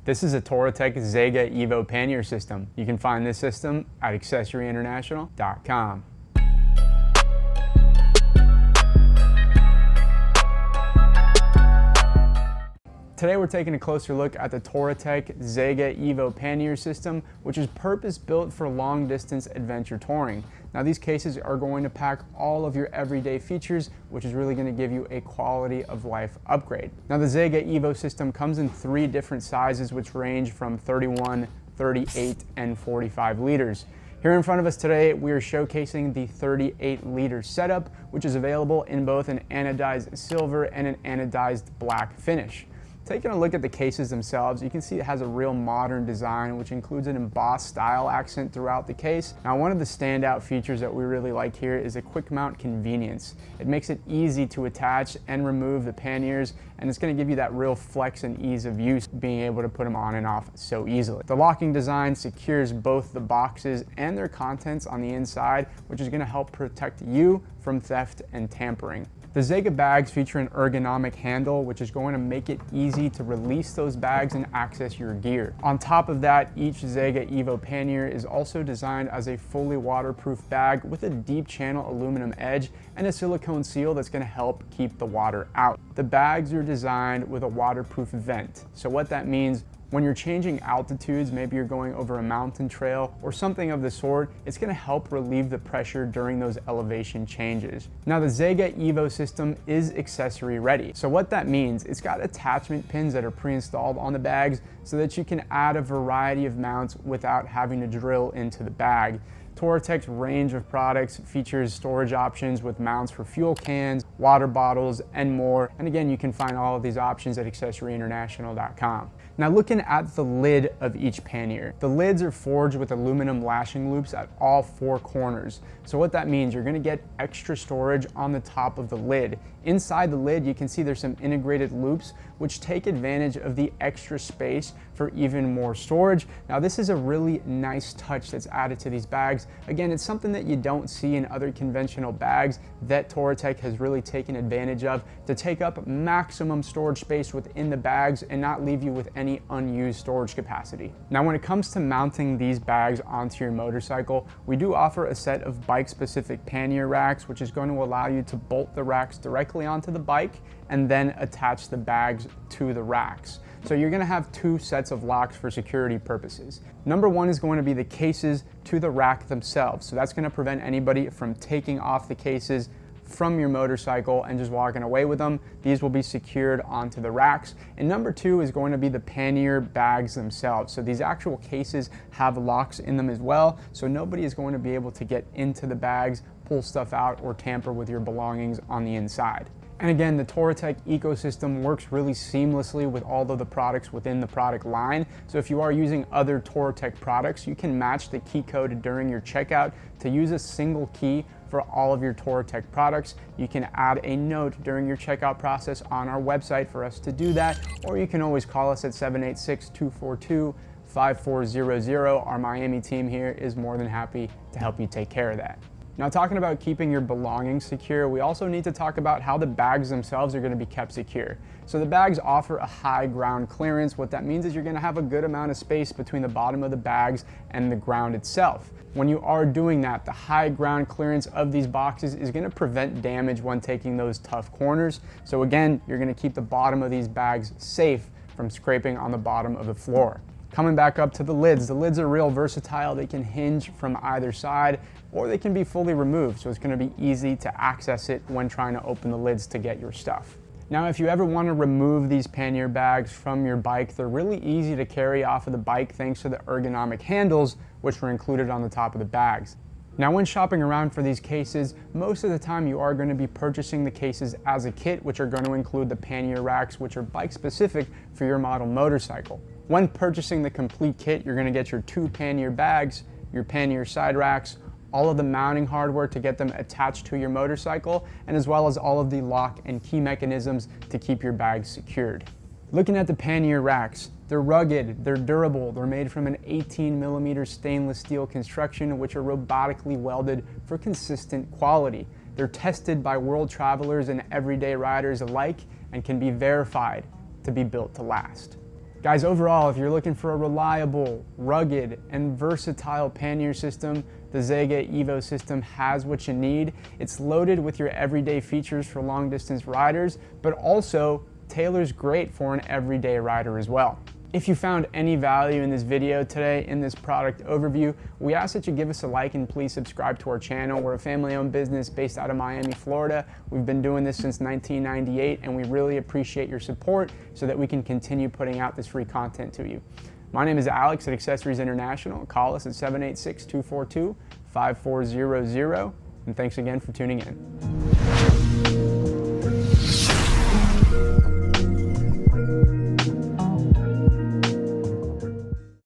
This is a Touratech Zega Evo Pannier system. You can find this system at accessoryinternational.com. Today we're taking a closer look at the Touratech Zega Evo Pannier system, which is purpose-built for long-distance adventure touring. Now these cases are going to pack all of your everyday features, which is really going to give you a quality of life upgrade. Now the Zega Evo system comes in 3 different sizes, which range from 31, 38, and 45 liters. Here in front of us today, we are showcasing the 38-liter setup, which is available in both an anodized silver and an anodized black finish. Taking a look at the cases themselves, you can see it has a real modern design, which includes an embossed style accent throughout the case. Now, one of the standout features that we really like here is a quick mount convenience. It makes it easy to attach and remove the panniers, and it's going to give you that real flex and ease of use, being able to put them on and off so easily. The locking design secures both the boxes and their contents on the inside, which is going to help protect you from theft and tampering. The Zega bags feature an ergonomic handle, which is going to make it easy to release those bags and access your gear. On top of that, each Zega Evo Pannier is also designed as a fully waterproof bag with a deep channel aluminum edge and a silicone seal that's going to help keep the water out. The bags are designed with a waterproof vent. So what that means, when you're changing altitudes, maybe you're going over a mountain trail or something of the sort, it's going to help relieve the pressure during those elevation changes. Now the Zega Evo system is accessory ready. So what that means, it's got attachment pins that are pre-installed on the bags so that you can add a variety of mounts without having to drill into the bag. Touratech's range of products features storage options with mounts for fuel cans, water bottles, and more. And again, you can find all of these options at accessoryinternational.com. Now looking at the lid of each pannier, the lids are forged with aluminum lashing loops at all 4 corners. So what that means, you're going to get extra storage on the top of the lid. Inside the lid, you can see there's some integrated loops which take advantage of the extra space for even more storage. Now this is a really nice touch that's added to these bags. Again, it's something that you don't see in other conventional bags that Touratech has really taken advantage of to take up maximum storage space within the bags and not leave you with any unused storage capacity. Now when it comes to mounting these bags onto your motorcycle, we do offer a set of bike-specific pannier racks, which is going to allow you to bolt the racks directly onto the bike and then attach the bags to the racks. So you're going to have 2 sets of locks for security purposes. Number 1 is going to be the cases to the rack themselves. So that's going to prevent anybody from taking off the cases from your motorcycle and just walking away with them. These will be secured onto the racks. And number 2 is going to be the pannier bags themselves. So these actual cases have locks in them as well. So nobody is going to be able to get into the bags, pull stuff out, or tamper with your belongings on the inside. And again, the Touratech ecosystem works really seamlessly with all of the products within the product line. So if you are using other Touratech products, you can match the key code during your checkout to use a single key for all of your Touratech products. You can add a note during your checkout process on our website for us to do that, or you can always call us at 786-242-5400. Our Miami team here is more than happy to help you take care of that. Now, talking about keeping your belongings secure, we also need to talk about how the bags themselves are going to be kept secure. So the bags offer a high ground clearance. What that means is you're going to have a good amount of space between the bottom of the bags and the ground itself. When you are doing that, the high ground clearance of these boxes is going to prevent damage when taking those tough corners. So again, you're going to keep the bottom of these bags safe from scraping on the bottom of the floor. Coming back up to the lids are real versatile. They can hinge from either side, or they can be fully removed, so it's going to be easy to access it when trying to open the lids to get your stuff. Now, if you ever want to remove these pannier bags from your bike, they're really easy to carry off of the bike thanks to the ergonomic handles, which were included on the top of the bags. Now, when shopping around for these cases, most of the time you are going to be purchasing the cases as a kit, which are going to include the pannier racks, which are bike specific for your model motorcycle. When purchasing the complete kit, you're going to get your 2 pannier bags, your pannier side racks, all of the mounting hardware to get them attached to your motorcycle, and as well as all of the lock and key mechanisms to keep your bags secured. Looking at the pannier racks, they're rugged, they're durable, they're made from an 18mm stainless steel construction, which are robotically welded for consistent quality. They're tested by world travelers and everyday riders alike and can be verified to be built to last. Guys, overall, if you're looking for a reliable, rugged, and versatile pannier system, the Zega Evo system has what you need. It's loaded with your everyday features for long distance riders, but also tailors great for an everyday rider as well. If you found any value in this video today, in this product overview, we ask that you give us a like and please subscribe to our channel. We're a family-owned business based out of Miami, Florida. We've been doing this since 1998, and we really appreciate your support so that we can continue putting out this free content to you. My name is Alex at Accessories International. Call us at 786-242-5400, and thanks again for tuning in.